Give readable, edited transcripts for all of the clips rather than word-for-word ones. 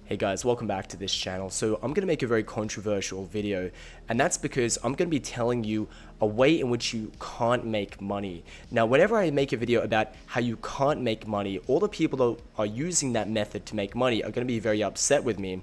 Hey guys, welcome back to this channel. So I'm going to make a very controversial video, and that's because I'm going to be telling you a way in which you can't make money. Now, whenever I make a video about how you can't make money, all the people that are using that method to make money are going to be very upset with me.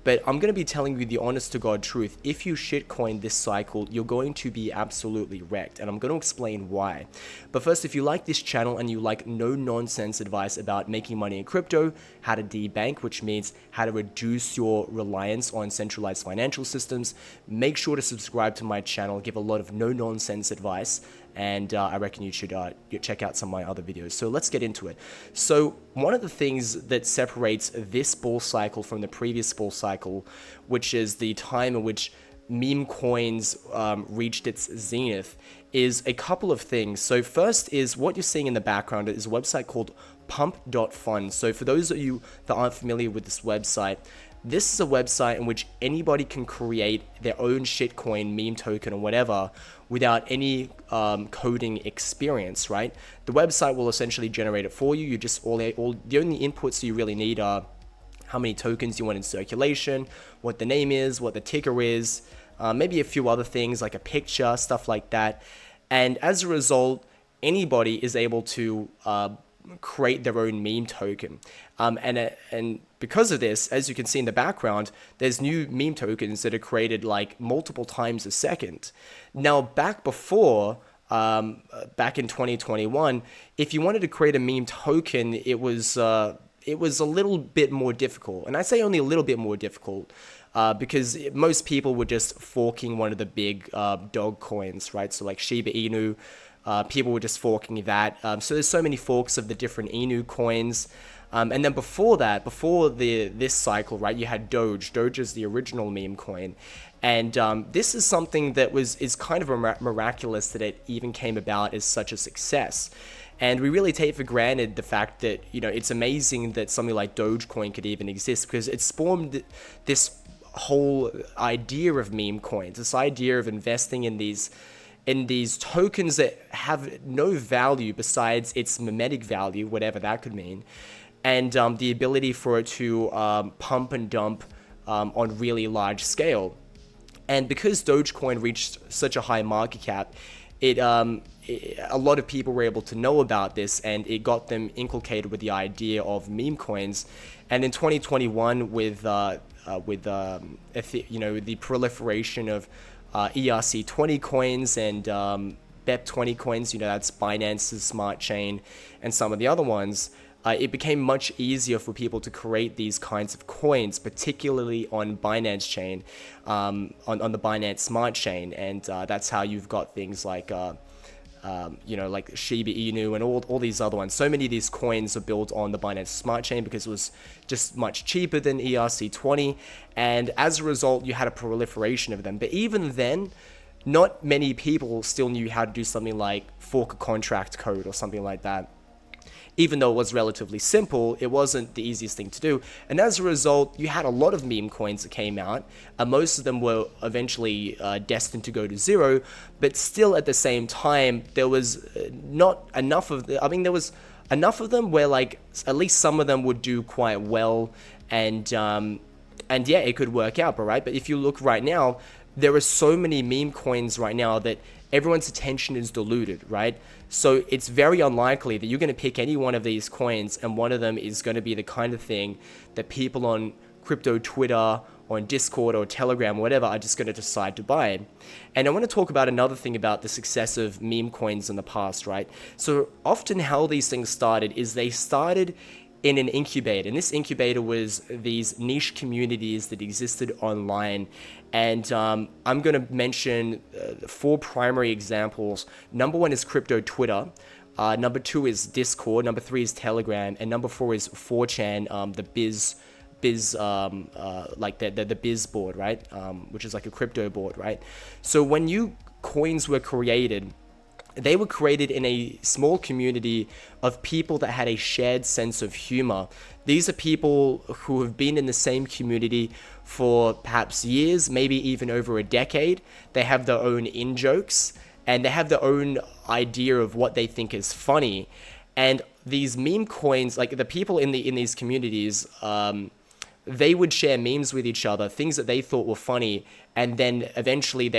But I'm going to be telling you the honest to God truth. If you shitcoin this cycle, you're going to be absolutely wrecked, and I'm going to explain why. But first, if you like this channel and you like no nonsense advice about making money in crypto, how to debank, which means how to reduce your reliance on centralized financial systems, make sure to subscribe to my channel. Give a lot of no nonsense advice, and I reckon you should check out some of my other videos. So let's get into it. So one of the things that separates this bull cycle from the previous bull cycle, which is the time in which meme coins reached its zenith, is a couple of things. So first is what you're seeing in the background is a website called pump.fund. So for those of you that aren't familiar with this website, this is a website in which anybody can create their own shitcoin, meme token, or whatever without any coding experience, right? The website will essentially generate it for you. You just the only inputs you really need are how many tokens you want in circulation, what the name is, what the ticker is, maybe a few other things like a picture, stuff like that. And as a result, anybody is able to create their own meme token. And because of this, as you can see in the background, there's new meme tokens that are created like multiple times a second. Now, back before, back in 2021, if you wanted to create a meme token, it was a little bit more difficult. And I say only a little bit more difficult because most people were just forking one of the big dog coins, right? So like Shiba Inu, people were just forking that. So there's so many forks of the different Inu coins. And then before that, before this cycle, right, you had Doge. Doge is the original meme coin. And this is something that is kind of miraculous that it even came about as such a success. And we really take for granted the fact that, you know, it's amazing that something like Dogecoin could even exist, because it spawned this whole idea of meme coins, this idea of investing in these tokens that have no value besides its mimetic value, whatever that could mean, and the ability for it to pump and dump on really large scale. And because Dogecoin reached such a high market cap, a lot of people were able to know about this, and it got them inculcated with the idea of meme coins. And in 2021, with the proliferation of ERC20 coins and BEP20 coins, that's Binance's smart chain and some of the other ones, it became much easier for people to create these kinds of coins, particularly on Binance chain, on the Binance smart chain. And that's how you've got things like like Shiba Inu and all these other ones. So many of these coins are built on the Binance smart chain because it was just much cheaper than ERC20, and as a result you had a proliferation of them. But even then, not many people still knew how to do something like fork a contract code or something like that. Even though it was relatively simple, it wasn't the easiest thing to do. And as a result, you had a lot of meme coins that came out. Most of them were eventually destined to go to zero, but still at the same time, there was not enough of them. I mean, there was enough of them where like at least some of them would do quite well, and yeah, it could work out, right? But if you look right now, there are so many meme coins right now that everyone's attention is diluted, right? So it's very unlikely that you're going to pick any one of these coins and one of them is going to be the kind of thing that people on crypto Twitter or on Discord or Telegram or whatever are just going to decide to buy. And I want to talk about another thing about the success of meme coins in the past, right? So often how these things started is they started in an incubator, and this incubator was these niche communities that existed online. And I'm going to mention 4 primary examples. Number 1 is crypto Twitter. Number 2 is Discord. Number 3 is Telegram, and number 4 is 4chan, the biz like the biz board, right? Which is like a crypto board, right? So when new coins were created, they were created in a small community of people that had a shared sense of humor. These are people who have been in the same community for perhaps years, maybe even over a decade. They have their own in-jokes, and they have their own idea of what they think is funny. And these meme coins, like the people in these communities, they would share memes with each other, things that they thought were funny, and then eventually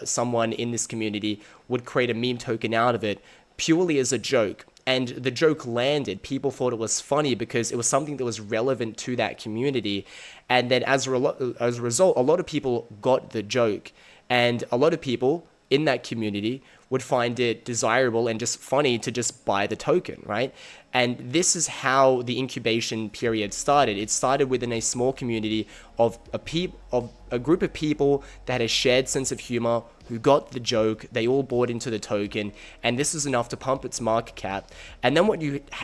someone in this community would create a meme token out of it purely as a joke. And the joke landed. People thought it was funny because it was something that was relevant to that community. And then as a result, a lot of people got the joke. And a lot of people in that community would find it desirable and just funny to just buy the token, right? And this is how the incubation period started. It started within a small community of a group of people that had a shared sense of humor, who got the joke. They all bought into the token, and this was enough to pump its market cap. And then what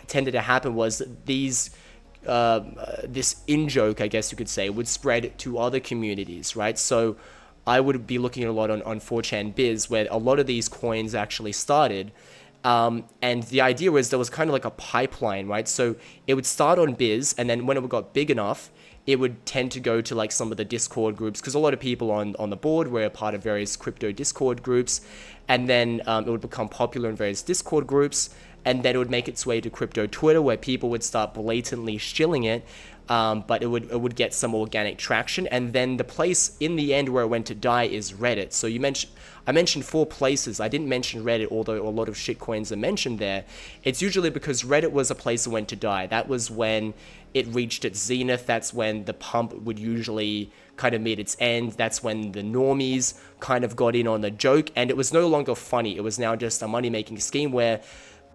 tended to happen was that this in-joke, I guess you could say, would spread to other communities, right? So I would be looking at a lot on 4chan Biz, where a lot of these coins actually started. And the idea was there was kind of like a pipeline, right? So it would start on Biz, and then when it got big enough, it would tend to go to like some of the Discord groups, because a lot of people on the board were a part of various crypto Discord groups. And then it would become popular in various Discord groups, and then it would make its way to crypto Twitter, where people would start blatantly shilling it. But it would get some organic traction. And then the place in the end where it went to die is Reddit. So I mentioned 4 places. I didn't mention Reddit, although a lot of shitcoins are mentioned there. It's usually because Reddit was a place that went to die. That was when it reached its zenith. That's when the pump would usually kind of meet its end. That's when the normies kind of got in on the joke, and it was no longer funny. It was now just a money-making scheme where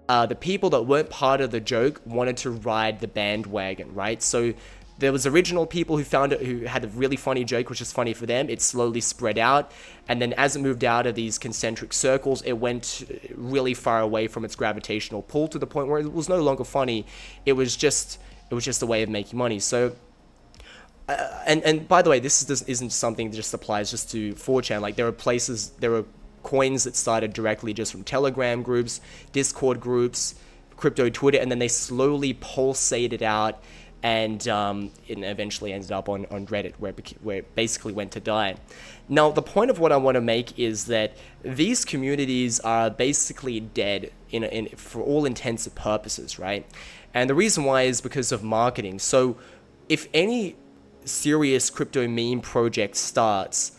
the people that weren't part of the joke wanted to ride the bandwagon, right? So there was original people who found it, who had a really funny joke, which is funny for them. It slowly spread out. And then as it moved out of these concentric circles, it went really far away from its gravitational pull to the point where it was no longer funny. It was just a way of making money. So, and by the way, this isn't something that just applies just to 4chan. Like there are coins that started directly just from Telegram groups, Discord groups, crypto Twitter, and then they slowly pulsated out, and it eventually ended up on Reddit, where it basically went to die. Now, the point of what I want to make is that these communities are basically dead for all intents and purposes, right? And the reason why is because of marketing. So if any serious crypto meme project starts,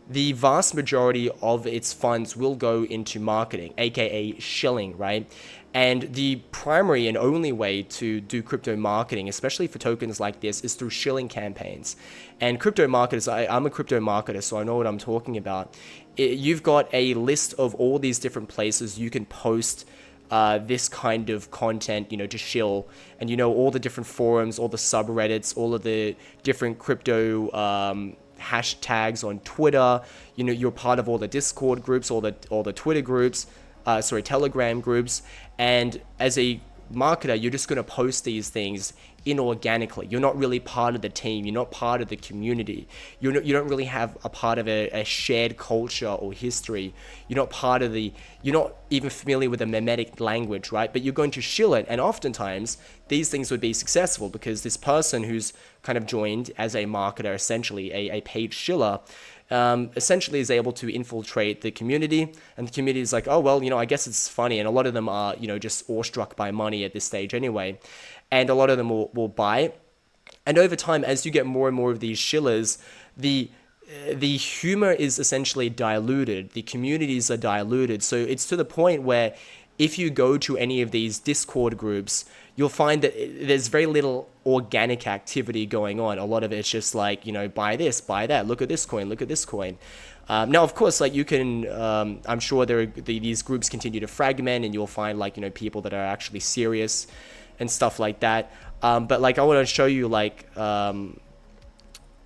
the vast majority of its funds will go into marketing, aka shilling, right? And the primary and only way to do crypto marketing, especially for tokens like this, is through shilling campaigns. And crypto marketers, I'm a crypto marketer, so I know what I'm talking about. You've got a list of all these different places you can post this kind of content, to shill, and all the different forums, all the subreddits, all of the different crypto hashtags on Twitter. You're part of all the Discord groups, all the Twitter groups, Telegram groups, and as a marketer, you're just going to post these things inorganically. You're not really part of the team. You're not part of the community. You don't really have a part of a shared culture or history. You're not even familiar with the memetic language, right? But you're going to shill it, and oftentimes these things would be successful because this person who's kind of joined as a marketer, essentially a paid shiller, essentially is able to infiltrate the community, and the community is like, oh, well, I guess it's funny. And a lot of them are, just awestruck by money at this stage anyway. And a lot of them will buy. And over time, as you get more and more of these shillers, the humor is essentially diluted. The communities are diluted. So it's to the point where if you go to any of these Discord groups, you'll find that there's very little organic activity going on. A lot of it's just like, buy this, buy that, look at this coin, look at this coin. Now, of course, like you can, I'm sure these groups continue to fragment, and you'll find like, people that are actually serious and stuff like that. But like I want to show you like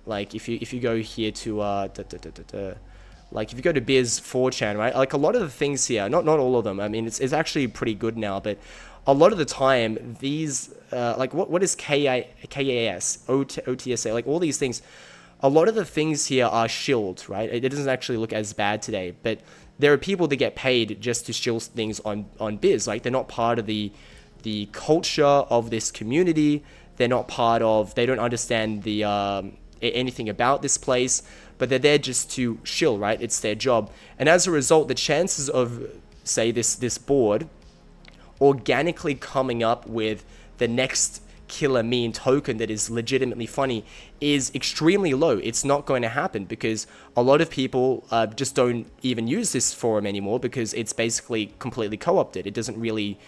if you go here to like if you go to Biz 4chan, right? Like a lot of the things here, not all of them. I mean, it's actually pretty good now, but a lot of the time these like what is KAS, OTSA, like all these things, a lot of the things here are shilled, right? It doesn't actually look as bad today, but there are people that get paid just to shill things on Biz. Like they're not part of the culture of this community. They don't understand anything about this place, but they're there just to shill, right? It's their job. And as a result, the chances of, say, this board organically coming up with the next killer meme token that is legitimately funny is extremely low. It's not going to happen because a lot of people just don't even use this forum anymore because it's basically completely co-opted. It doesn't really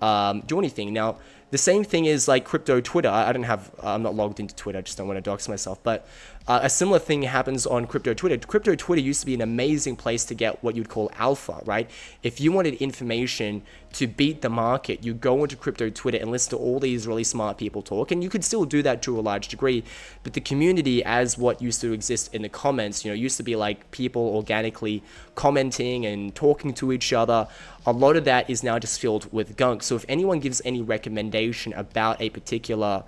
do anything. Now, the same thing is like crypto Twitter. I'm not logged into Twitter. I just don't want to dox myself. But a similar thing happens on crypto Twitter. Crypto Twitter used to be an amazing place to get what you'd call alpha, right? If you wanted information to beat the market, you go into crypto Twitter and listen to all these really smart people talk. And you could still do that to a large degree. But the community, as what used to exist in the comments, used to be like people organically commenting and talking to each other. A lot of that is now just filled with gunk. So if anyone gives any recommendation about a particular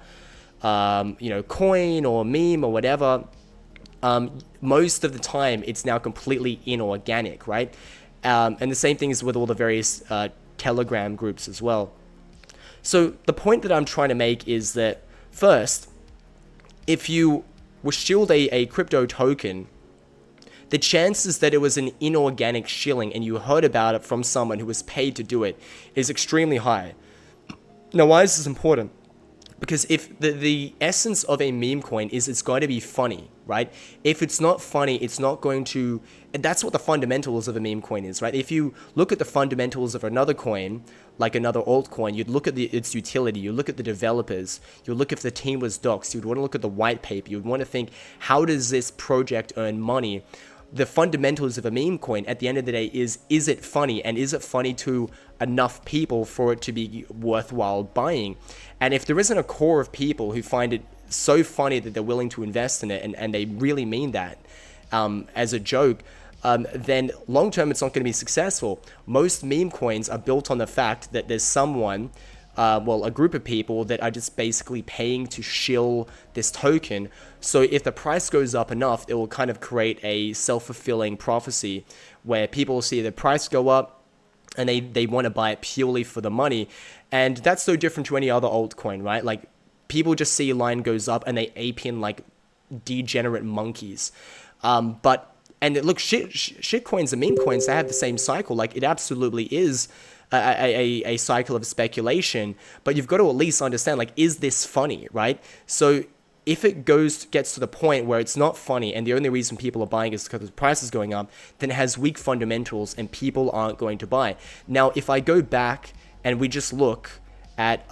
coin or meme or whatever, most of the time it's now completely inorganic, right? And the same thing is with all the various Telegram groups as well. So the point that I'm trying to make is that first, if you were shilled a crypto token, the chances that it was an inorganic shilling and you heard about it from someone who was paid to do it is extremely high. Now, why is this important? Because if the essence of a meme coin is it's going to be funny, right? If it's not funny, it's not going to... That's what the fundamentals of a meme coin is, right? If you look at the fundamentals of another coin, like another altcoin, you'd look at its utility, you look at the developers, you look if the team was doxed, you'd want to look at the white paper, you'd want to think, how does this project earn money? The fundamentals of a meme coin at the end of the day is it funny? And is it funny to enough people for it to be worthwhile buying? And if there isn't a core of people who find it so funny that they're willing to invest in it, and they really mean that as a joke, then long term it's not going to be successful. Most meme coins are built on the fact that there's someone, a group of people that are just basically paying to shill this token. So if the price goes up enough, it will kind of create a self-fulfilling prophecy where people see the price go up and they want to buy it purely for the money. And that's no different to any other altcoin, right? Like people just see a line goes up and they ape in like degenerate monkeys. And look, shit coins and meme coins, they have the same cycle. Like it absolutely is a cycle of speculation, but you've got to at least understand, like, is this funny, right? So if it gets to the point where it's not funny and the only reason people are buying is because the price is going up, then it has weak fundamentals and people aren't going to buy. Now, if I go back and we just look at,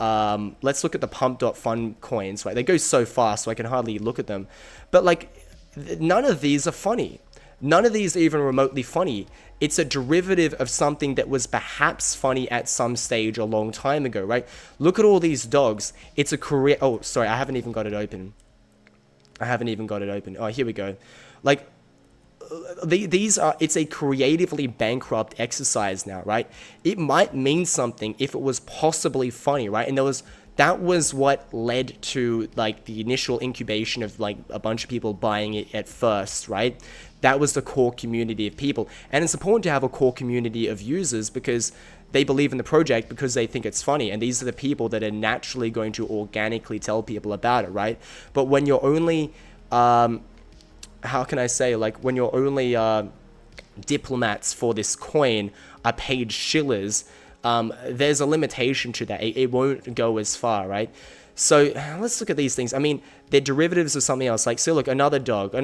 let's look at the pump.fun coins, right? They go so fast, so I can hardly look at them. But like, none of these are funny. None of these are even remotely funny. It's a derivative of something that was perhaps funny at some stage a long time ago, right? Look at all these dogs. It's a career... Oh, sorry, I haven't even got it open. Oh, here we go. Like, it's a creatively bankrupt exercise now, right? It might mean something if it was possibly funny, right? And that was what led to like the initial incubation of like a bunch of people buying it at first, right? That was the core community of people. And it's important to have a core community of users because they believe in the project because they think it's funny. And these are the people that are naturally going to organically tell people about it, right? But when you're only, how can I say, like when you're only diplomats for this coin are paid shillers, there's a limitation to that. It won't go as far, right? So let's look at these things. I mean, they're derivatives of something else. Like, so look, another dog.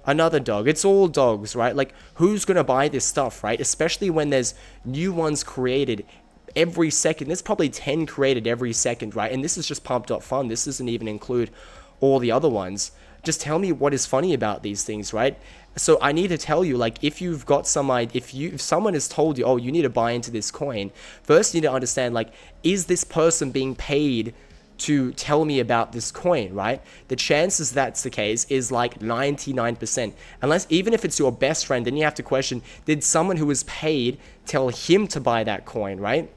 It's all dogs, right? Like, who's going to buy this stuff, right? Especially when there's new ones created every second. There's probably 10 created every second, right? And this is just pump.fun. This doesn't even include all the other ones. Just tell me what is funny about these things, right? So I need to tell you, like, if you've got if someone has told you, oh, you need to buy into this coin, first you need to understand, like, is this person being paid to tell me about this coin, right? The chances that's the case is like 99%. Unless, even if it's your best friend, then you have to question, did someone who was paid tell him to buy that coin, right?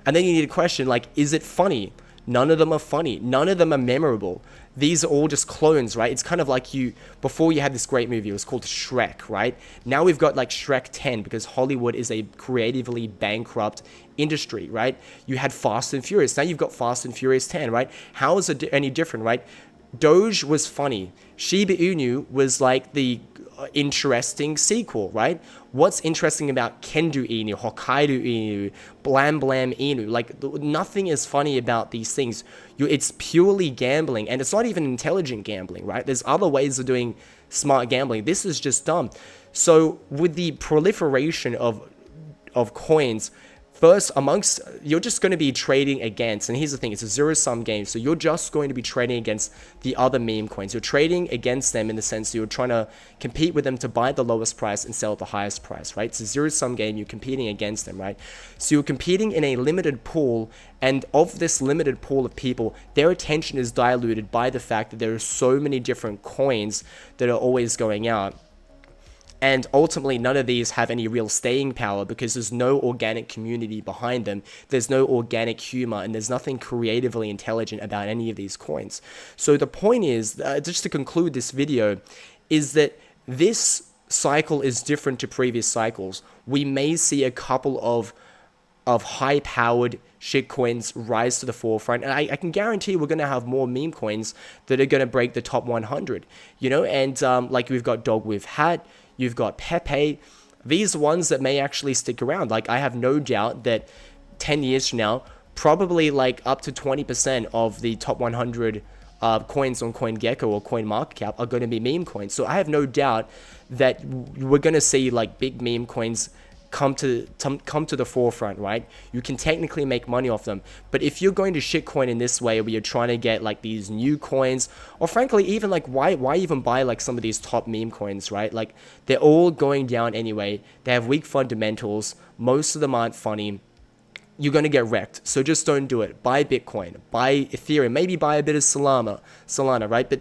And then you need to question, like, is it funny? None of them are funny. None of them are memorable. These are all just clones, right? It's kind of like before you had this great movie, it was called Shrek, right? Now we've got like Shrek 10 because Hollywood is a creatively bankrupt industry, right? You had Fast and Furious. Now you've got Fast and Furious 10, right? How is it any different, right? Doge was funny. Shiba Inu was like the interesting sequel, right? What's interesting about Kendo Inu, Hokkaido Inu, Blam Blam Inu? Like, nothing is funny about these things. It's purely gambling, and it's not even intelligent gambling, right? There's other ways of doing smart gambling. This is just dumb. So with the proliferation of coins, first, you're just going to be trading against, and here's the thing, it's a zero-sum game, so you're just going to be trading against the other meme coins. You're trading against them in the sense that you're trying to compete with them to buy at the lowest price and sell at the highest price, right? It's a zero-sum game, you're competing against them, right? So you're competing in a limited pool, and of this limited pool of people, their attention is diluted by the fact that there are so many different coins that are always going out. And ultimately, none of these have any real staying power because there's no organic community behind them. There's no organic humor, and there's nothing creatively intelligent about any of these coins. So the point is, just to conclude this video, is that this cycle is different to previous cycles. We may see a couple of high-powered shitcoins rise to the forefront, and I can guarantee we're going to have more meme coins that are going to break the top 100, you know, and like we've got Dog with Hat, you've got Pepe, these are ones that may actually stick around. Like, I have no doubt that 10 years from now, probably like up to 20% of the top 100 coins on CoinGecko or CoinMarketCap are going to be meme coins. So I have no doubt that we're going to see like big meme coins come to the forefront, right? You can technically make money off them, but if you're going to shitcoin in this way, where you're trying to get like these new coins, or frankly, even like why even buy like some of these top meme coins, right? Like, they're all going down anyway. They have weak fundamentals. Most of them aren't funny. You're going to get wrecked. So just don't do it. Buy Bitcoin, buy Ethereum, maybe buy a bit of Solana, right? But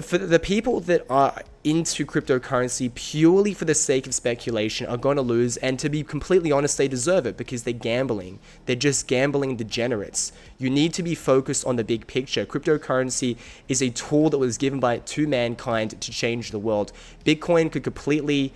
for the people that are into cryptocurrency purely for the sake of speculation are going to lose, and to be completely honest, they deserve it because they're gambling. They're just gambling degenerates. You need to be focused on the big picture. Cryptocurrency is a tool that was given to mankind to change the world. Bitcoin could completely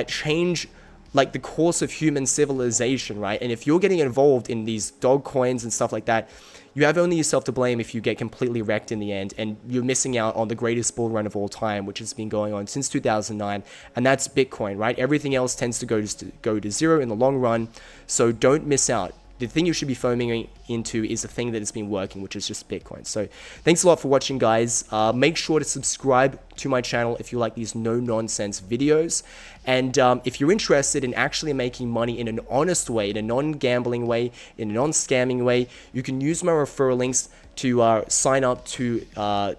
change like the course of human civilization, right? And if you're getting involved in these dog coins and stuff like that, you have only yourself to blame if you get completely wrecked in the end, and you're missing out on the greatest bull run of all time, which has been going on since 2009, and that's Bitcoin, right? Everything else tends to go to zero in the long run, so don't miss out. The thing you should be foaming into is the thing that has been working, which is just Bitcoin. So thanks a lot for watching, guys. Make sure to subscribe to my channel if you like these no-nonsense videos. And if you're interested in actually making money in an honest way, in a non-gambling way, in a non-scamming way, you can use my referral links to sign up to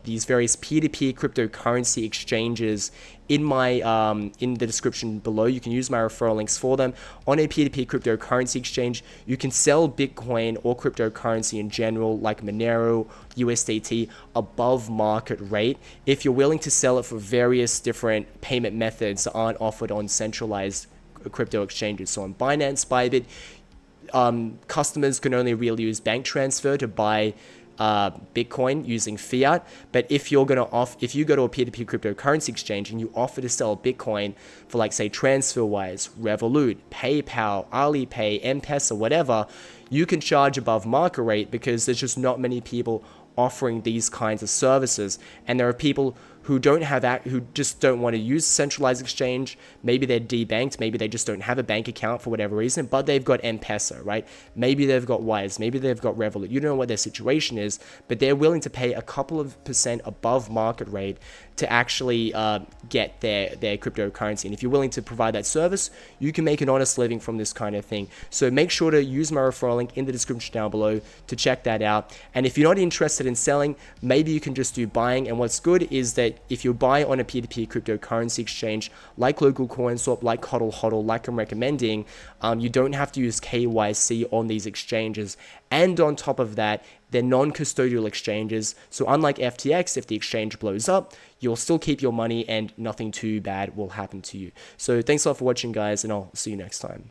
these various peer-to-peer cryptocurrency exchanges in the description below. You can use my referral links for them. On a peer-to-peer cryptocurrency exchange, you can sell Bitcoin or cryptocurrency in general, like Monero, USDT, above market rate if you're willing to sell it for various different payment methods that aren't offered on centralized crypto exchanges. So on Binance, Bybit, customers can only really use bank transfer to buy Bitcoin using fiat. But if you go to a peer-to-peer cryptocurrency exchange and you offer to sell Bitcoin for, like, say, TransferWise, Revolut, PayPal, Alipay, M-Pesa, whatever, you can charge above market rate because there's just not many people offering these kinds of services, and there are people who just don't want to use centralized exchange. Maybe they're debanked, maybe they just don't have a bank account for whatever reason, but they've got M-Pesa, right? Maybe they've got Wise, maybe they've got Revolut. You don't know what their situation is, but they're willing to pay a couple of percent above market rate to actually get their cryptocurrency. And if you're willing to provide that service, you can make an honest living from this kind of thing. So make sure to use my referral link in the description down below to check that out. And if you're not interested in selling, maybe you can just do buying. And what's good is that if you buy on a peer-to-peer cryptocurrency exchange like Local CoinSwap, like HODL HODL, like I'm recommending, you don't have to use KYC on these exchanges. And on top of that, they're non-custodial exchanges. So unlike FTX, if the exchange blows up, you'll still keep your money and nothing too bad will happen to you. So thanks a lot for watching, guys, and I'll see you next time.